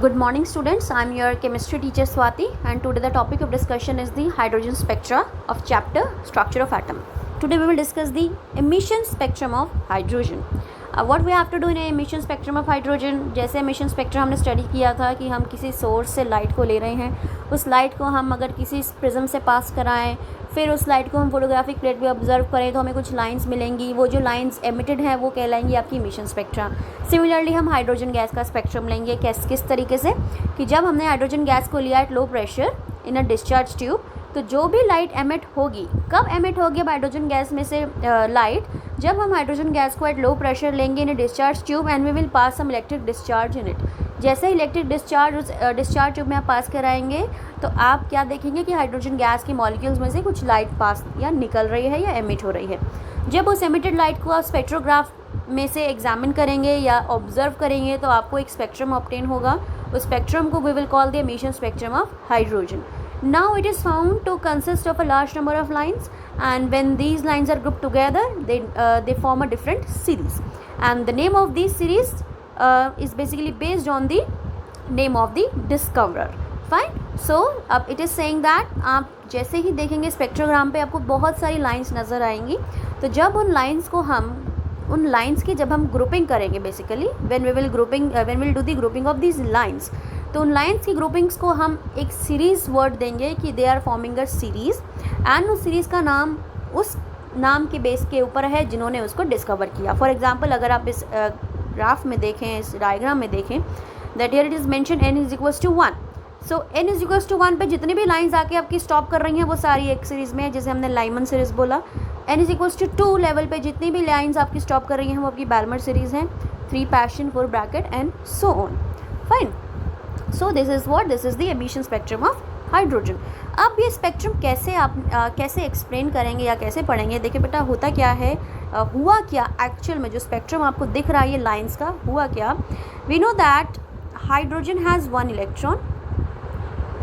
Good morning students, I am your chemistry teacher Swati and today the topic of discussion is the hydrogen spectra of chapter structure of atom. Today we will discuss the emission spectrum of hydrogen. What we have to do in emission spectrum of hydrogen, जैसे emission spectrum हमने study किया था कि हम किसी source से light को ले रहे हैं, उस लाइट को हम अगर किसी प्रिज्म से पास कराएं, फिर उस लाइट को हम फोटोग्राफिक प्लेट पे ऑब्जर्व करें तो हमें कुछ लाइंस मिलेंगी. वो जो लाइंस एमिटेड हैं वो कहलाएंगी आपकी इमिशन स्पेक्ट्रा. सिमिलरली हम हाइड्रोजन गैस का स्पेक्ट्रम लेंगे. किस तरीके से कि जब हमने हाइड्रोजन गैस को लिया eight low pressure in a discharge tube, तो जो भी लाइट एमिट होगी, कब एमिट होगी हाइड्रोजन गैस में से लाइट, जब हम हाइड्रोजन गैस को एट लो प्रेशर लेंगे in a discharge tube and we will pass some electric discharge in it. जैसे इलेक्ट्रिक डिस्चार्ज उस डिस्चार्ज ट्यूब में आप पास कराएंगे तो आप क्या देखेंगे कि हाइड्रोजन गैस की मॉलिक्यूल्स में से कुछ लाइट पास या निकल रही है या एमिट हो रही है. जब उस एमिटेड लाइट को आप स्पेक्ट्रोग्राफ में से एग्जामिन करेंगे या ऑब्जर्व करेंगे तो आपको एक स्पेक्ट्रम ऑब्टेन होगा. उस स्पेक्ट्रम को we will call the emission spectrum of hydrogen. Now it is found to consist of a large number of lines, and when these lines are grouped together they form a different series, and the name of these series is basically based on the name of the discoverer. Fine. So अब it is saying that आप जैसे ही देखेंगे spectrogram पे आपको बहुत सारी lines नज़र आएंगी. तो जब उन लाइंस की जब हम ग्रुपिंग करेंगे, basically when we will do the grouping of these lines, तो उन लाइंस की ग्रुपिंग्स को हम एक सीरीज़ वर्ड देंगे कि they are forming a series, and उस सीरीज़ का नाम उस नाम के बेस के ऊपर है जिन्होंने उसको डिस्कवर किया. फॉर एग्जांपल अगर आप इस ग्राफ में देखें, इस डायग्राम में देखें, that here it is mention n is equals to 1. So n is equals to 1 पे जितनी भी लाइंस आके आपकी स्टॉप कर रही हैं वो सारी एक सीरीज़ में है, जैसे हमने लाइमन सीरीज़ बोला. n is equals to 2 level पे जितनी भी लाइंस आपकी स्टॉप कर रही हैं वो आपकी बैलमर सीरीज़ हैं. 3 passion 4 bracket and so on. Fine. So this is the emission spectrum of hydrogen. अब ये स्पेक्ट्रम कैसे एक्सप्लेन करेंगे या कैसे पढ़ेंगे. देखिए बेटा, होता क्या है, हुआ क्या एक्चुअल में जो स्पेक्ट्रम आपको दिख रहा है ये लाइंस का, हुआ क्या. We know that hydrogen has 1 electron,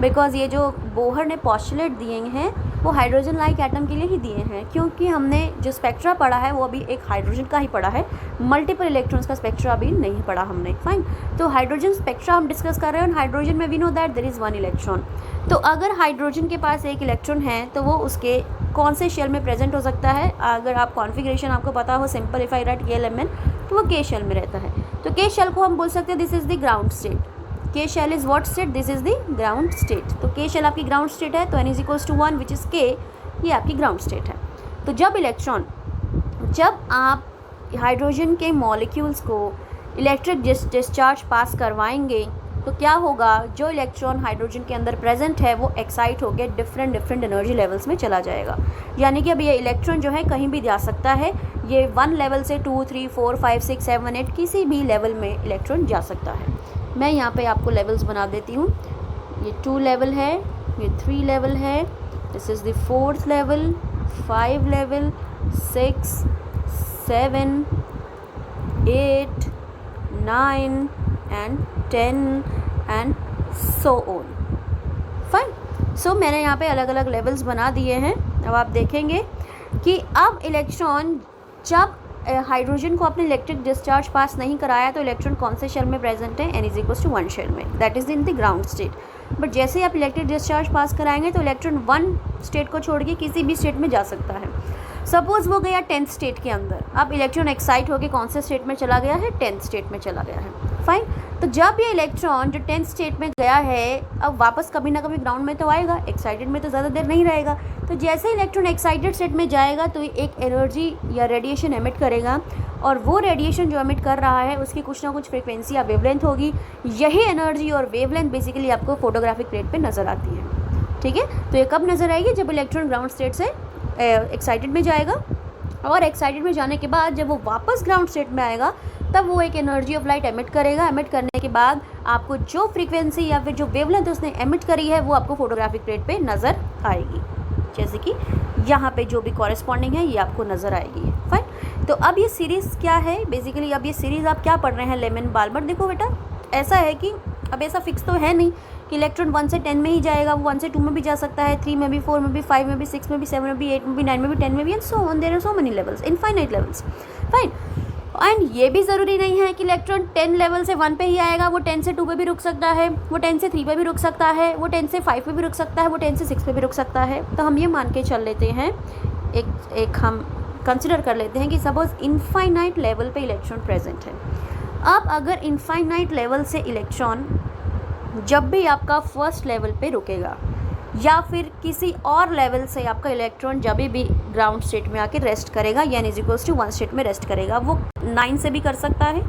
because ये जो बोहर ने पॉस्टुलेट दिए हैं वो हाइड्रोजन लाइक एटम के लिए ही दिए हैं, क्योंकि हमने जो स्पेक्ट्रा पढ़ा है वो अभी एक हाइड्रोजन का ही पढ़ा है, मल्टीपल इलेक्ट्रॉन्स का स्पेक्ट्रा अभी नहीं पढ़ा हमने. फाइन. तो हाइड्रोजन स्पेक्ट्रा हम डिस्कस कर रहे हैं. हाइड्रोजन में we know that there is 1 electron. तो अगर हाइड्रोजन के पास एक इलेक्ट्रॉन है तो वो उसके कौन से शेल में प्रेजेंट हो सकता है. अगर आप कॉन्फिगरेशन आपको पता हो, simple if I right KLMN, तो वो K शेल में रहता है. तो K शेल को हम बोल सकते हैं this is the ground state. K shell is what state? This is the ground state. तो K shell आपकी ground state है, तो n is equals to 1 which is K, ये आपकी ground state है. तो जब आप हाइड्रोजन के मॉलिक्यूल्स को इलेक्ट्रिक डिस्चार्ज पास करवाएंगे तो क्या होगा, जो इलेक्ट्रॉन हाइड्रोजन के अंदर प्रेजेंट है वो एक्साइट होकर डिफरेंट एनर्जी लेवल्स में चला जाएगा. यानी कि अब ये इलेक्ट्रॉन जो है कहीं भी जा सकता है. ये 1 लेवल से 2, 3, 4, 5, 6, 7, 8 किसी भी लेवल में इलेक्ट्रॉन जा सकता है. मैं यहाँ पे आपको लेवल्स बना देती हूँ. ये 2 लेवल है, ये 3 लेवल है, this is the 4th level, 5 level, 6, 7, 8, 9 and 10 and so on. Fine. So मैंने यहाँ पे अलग अलग लेवल्स बना दिए हैं. अब आप देखेंगे कि अब इलेक्ट्रॉन जब हाइड्रोजन को अपने इलेक्ट्रिक डिस्चार्ज पास नहीं कराया तो इलेक्ट्रॉन कौन से शेल में प्रेजेंट है, n is equals to 1 shell में, that is in the ground state. But जैसे ही आप इलेक्ट्रिक डिस्चार्ज पास कराएंगे तो इलेक्ट्रॉन 1 स्टेट को छोड़ के किसी भी स्टेट में जा सकता है. सपोज़ वो गया 10th स्टेट के अंदर. अब इलेक्ट्रॉन एक्साइट होकर कौन से स्टेट में चला गया है, 10th स्टेट में चला गया है. फाइन. तो जब ये इलेक्ट्रॉन जो 10th स्टेट में गया है अब वापस कभी ना कभी ग्राउंड में तो आएगा, एक्साइटेड में तो ज़्यादा देर नहीं रहेगा. तो जैसे इलेक्ट्रॉन एक्साइटेड स्टेट में जाएगा तो एक एनर्जी या रेडिएशन एमिट करेगा, और वो रेडिएशन जो एमिट कर रहा है उसकी कुछ ना कुछ फ्रीक्वेंसी या वेवलेंथ होगी. यही एनर्जी और वेवलेंथ बेसिकली आपको फोटोग्राफिक प्लेट पे नज़र आती है. ठीक है. तो ये कब नज़र आएगी, जब इलेक्ट्रॉन ग्राउंड स्टेट से एक्साइटेड में जाएगा, और एक्साइटेड में जाने के बाद जब वो वापस ग्राउंड स्टेट में आएगा तब वो एक एनर्जी ऑफ लाइट एमिट करेगा. एमिट करने के बाद आपको जो फ्रीक्वेंसी या फिर जो वेवलेंथ उसने एमिट करी है वो आपको फोटोग्राफिक प्लेट पे नज़र आएगी, जैसे कि यहाँ पे जो भी कॉरेस्पॉन्डिंग है ये आपको नज़र आएगी. फाइन. तो अब ये सीरीज़ क्या है, बेसिकली अब ये सीरीज़ आप क्या पढ़ रहे हैं, लेमन बाल्मर. देखो बेटा, ऐसा है कि अब ऐसा फिक्स तो है नहीं कि इलेक्ट्रॉन 1 से 10 में ही जाएगा, वो 1 से 2 में भी जा सकता है, 3 में भी, 4 में भी, 5 में भी, 6 में भी, 7 में भी, 8 में भी, 9 में भी, 10 में भी, and so on. There are so many levels, infinite levels. Fine. And ये भी ज़रूरी नहीं है कि इलेक्ट्रॉन 10 लेवल से 1 पे ही आएगा, वो 10 से 2 पे भी रुक सकता है, वो 10 से 3 पे भी रुक सकता है, वो 10 से 5 पे भी रुक सकता है, वो 10 से 6 पे भी रुक सकता है। तो हम ये मान के चल लेते हैं, एक हम कंसिडर कर लेते हैं कि सपोज इनफाइनाइट लेवल पे इलेक्ट्रॉन प्रेजेंट है। अब अगर इनफाइनाइट लेवल से इलेक्ट्रॉन जब भी आपका फर्स्ट लेवल पे रुकेगा या फिर किसी और लेवल से आपका इलेक्ट्रॉन जब भी ग्राउंड स्टेट में आके रेस्ट करेगा यानी =1 स्टेट में रेस्ट करेगा, वो 9 से भी कर सकता है,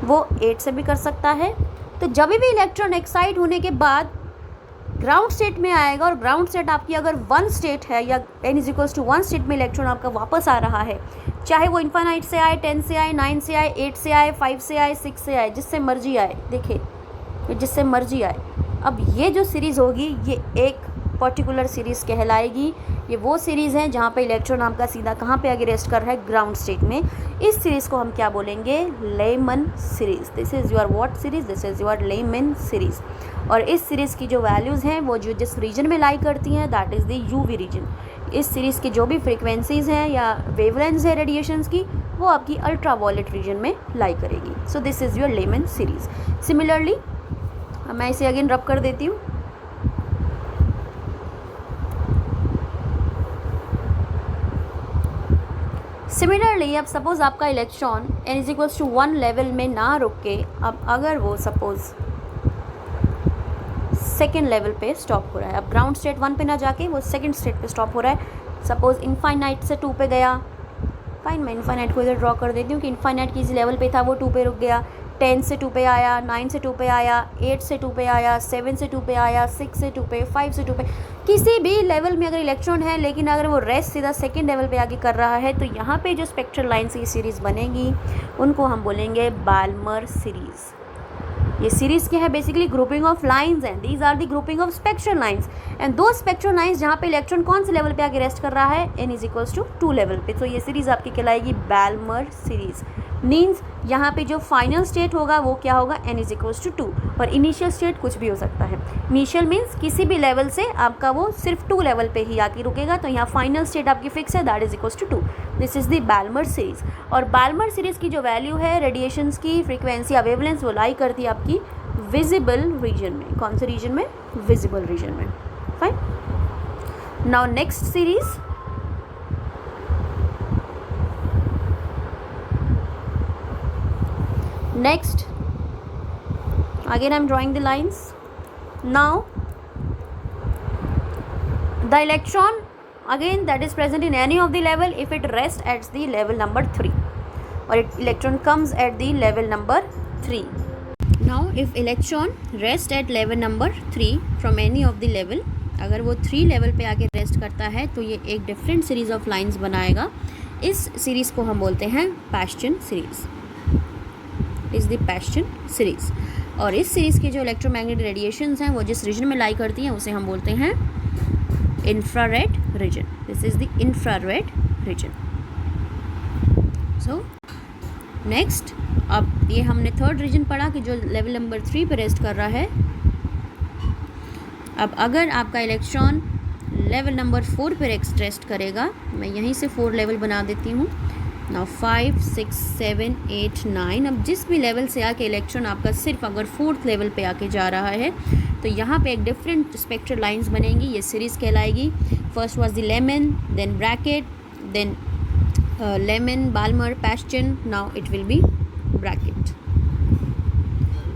वो 8 से भी कर सकता है। तो जब भी इलेक्ट्रॉन एक्साइट होने के बाद ग्राउंड स्टेट में आएगा और ग्राउंड स्टेट आपकी अगर 1 स्टेट है या n=1 स्टेट में इलेक्ट्रॉन आपका वापस आ रहा है, चाहे वो इन्फाइनाइट से आए, 10 से आए, 9 से आए, 8 से आए, 5 से आए, 6 से आए, जिससे मर्जी आए, देखिए जिससे मर्जी आए। अब ये जो सीरीज़ होगी ये एक पर्टिकुलर सीरीज़ कहलाएगी। ये वो सीरीज़ है जहाँ पे इलेक्ट्रॉन आपका सीधा कहाँ पे आगे रेस्ट कर रहा है, ग्राउंड स्टेट में। इस सीरीज़ को हम क्या बोलेंगे, lemon series. This is your what series, this is your lemon series. और इस सीरीज़ की जो वैल्यूज़ हैं वो जो जिस रीजन में लाई करती हैं that is the UV region. इस सीरीज़ की जो भी फ्रीक्वेंसीज़ हैं या वेवलेंथ्स है रेडिएशंस की, वो आपकी अल्ट्रा वायलेट रीजन में लाई करेगी। So this is your lemon series. Similarly मैं इसे अगेन रब कर देती हूँ। सिमिलरली अब सपोज़ आपका इलेक्ट्रॉन n=1 लेवल में ना रुक के अब अगर वो सपोज़ सेकेंड लेवल पे स्टॉप हो रहा है, अब ग्राउंड स्टेट 1 पे ना जाके वो सेकेंड स्टेट पे स्टॉप हो रहा है। सपोज़ इनफाइनाइट से 2 पे गया, फाइन, मैं इनफाइनाइट को इधर ड्रॉ कर देती हूँ कि इनफाइनाइट किसी लेवल पे था, वो 2 पे रुक गया, 10 से 2 पे आया, 9 से 2 पे आया, 8 से 2 पे आया, 7 से 2 पे आया, 6 से 2 पे, 5 से 2 पे, किसी भी लेवल में अगर इलेक्ट्रॉन है लेकिन अगर वो रेस्ट सीधा सेकेंड लेवल पे आगे कर रहा है, तो यहाँ पे जो स्पेक्ट्रल लाइन्स की सीरीज़ बनेगी उनको हम बोलेंगे बाल्मर सीरीज़। ये सीरीज़ क्या है, basically grouping of lines and these are the grouping of spectral lines and दो स्पेक्ट्रल लाइंस जहाँ पे इलेक्ट्रॉन कौन से लेवल पे आके रेस्ट कर रहा है, n=2 लेवल पे। तो ये सीरीज़ आपकी कहलाएगी बाल्मर सीरीज़। मीन्स यहाँ पे जो फाइनल स्टेट होगा वो क्या होगा, n=2 और इनिशियल स्टेट कुछ भी हो सकता है। इनिशियल मीन्स किसी भी लेवल से आपका वो सिर्फ 2 लेवल पे ही आके रुकेगा, तो यहाँ फाइनल स्टेट आपकी फिक्स है, that =2। This is the Balmer series. और बाल्मर सीरीज़ की जो वैल्यू है रेडिएशंस की फ्रीक्वेंसी या वेवलेंथ वो लाई करती है आपकी विजिबल रीजन में। कौन से रीजन में, विजिबल रीजन में। Fine. Now next series, next again I'm drawing the lines. Now the electron again that is present in any of the level, if it rests at the level number 3 or electron comes at the level number 3. Now if electron rests at level number 3 from any of the level, अगर वो 3 level पे आके rest करता है तो ये एक different series of lines बनाएगा। इस सीरीज़ को हम बोलते हैं पाश्चन सीरीज़, इज़ द पाश्चन सीरीज़। और इस सीरीज़ के जो इलेक्ट्रोमैग्नेटिक रेडिएशंस हैं वो जिस रीजन में लाई करती हैं उसे हम बोलते हैं infrared reason. This is the infrared reason. So next, अब ये हमने थर्ड रीजन पढ़ा कि जो लेवल नंबर 3 पे रेस्ट कर रहा है। अब अगर आपका इलेक्ट्रॉन लेवल नंबर 4 पे रेस्ट करेगा, मैं यहीं से 4 लेवल बना देती हूँ। नाउ 5, 6, 7, 8, 9। अब जिस भी लेवल से आके इलेक्ट्रॉन आपका सिर्फ अगर 4th लेवल पे आके जा रहा है तो यहाँ पे एक डिफरेंट स्पेक्ट्रल लाइंस बनेंगी, ये सीरीज़ कहलाएगी। First was the Lyman, then Brackett, then Lyman, Balmer, Paschen, now it will be Brackett.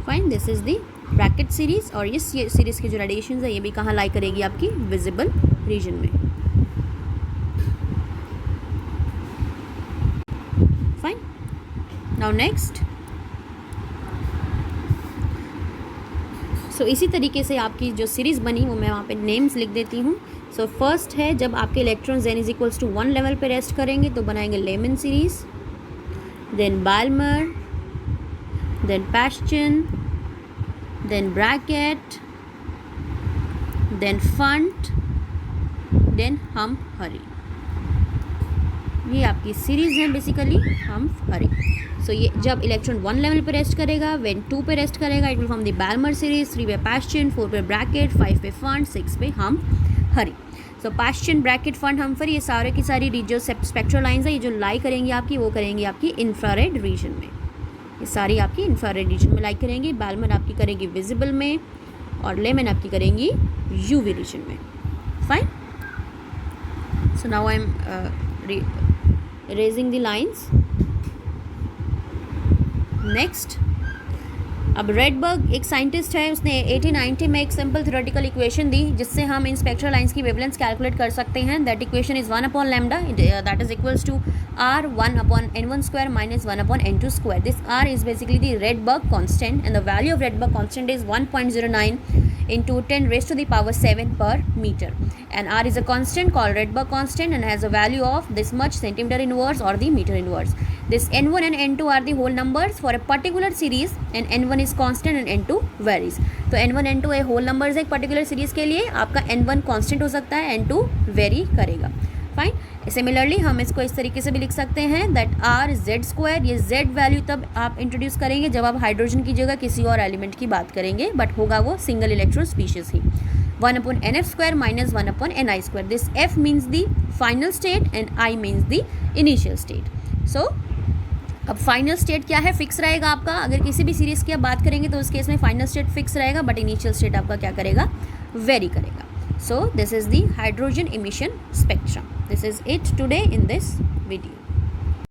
Fine, this is the Brackett series. और इस सीरीज़ की जो रेडिएशन है ये भी कहाँ लाई करेगी, आपकी विजिबल रीजन में। फाइन। नाउ नेक्स्ट, सो इसी तरीके से आपकी जो सीरीज़ बनी वो मैं वहाँ पे नेम्स लिख देती हूँ। सो फर्स्ट है जब आपके इलेक्ट्रॉन्स n=1 लेवल पे रेस्ट करेंगे तो बनाएंगे Lyman series, then Balmer, then Paschen, then Brackett, then Pfund, then Humphreys. ये आपकी सीरीज़ है बेसिकली हम हरी। सो ये जब इलेक्ट्रॉन 1 लेवल पे रेस्ट करेगा, व्हेन 2 पे रेस्ट करेगा it will form the Balmer series, 3 पे पाश्चन, 4 पे ब्रैकेट, 5 पे फंट, 6 पे हम हरी। सो पास्चन, ब्रैकेट, फन, हम्फर, ये सारे की सारी जो स्पेक्ट्रल लाइंस है, ये जो लाई करेंगी आपकी, वो करेंगी आपकी इंफ्रारेड रीजन में। ये सारी आपकी इंफ्रारेड रीजन में लाई करेंगी। बैलमन आपकी करेंगी विजिबल में, और लेमन आपकी करेंगी यूवी रीजन में। Fine. So now I am raising the lines. Next, अब रेडबर्ग एक साइंटिस्ट है, उसने 1890 में एक सिंपल थ्योरेटिकल इक्वेशन दी जिससे हम इन स्पेक्ट्रल लाइंस की वेवलेंथ कैलकुलेट कर सकते हैं। That equation is 1 lambda, that is equals to r 1/n1 square minus 1/n2 square. This r is basically the Rydberg constant, and the value of Rydberg constant is 1.09 into 10 raised to the power 7 per meter. And r is a constant called Rydberg constant and has a value of this much centimeter inverse or the meter inverse. This n1 and n2 are the whole numbers for a particular series, and n1 is constant and n2 varies. तो n1 n2 ये whole numbers है एक particular series के लिए, आपका n1 constant हो सकता है, n2 vary करेगा। फाइन। सिमिलरली हम इसको इस तरीके से भी लिख सकते हैं दैट आर जेड स्क्वायर, ये जेड वैल्यू तब आप इंट्रोड्यूस करेंगे जब आप हाइड्रोजन की जगह किसी और एलिमेंट की बात करेंगे, बट होगा वो single electron species he. 1/nf square minus 1/ni square. This f means the final state and I means the initial state. So अब फाइनल स्टेट क्या है, फिक्स रहेगा आपका। अगर किसी भी सीरीज की आप बात करेंगे तो उस केस में फाइनल स्टेट फिक्स रहेगा, बट इनिशियल स्टेट आपका क्या करेगा, वेरी करेगा। So this is the hydrogen emission spectrum. This is it today in this video.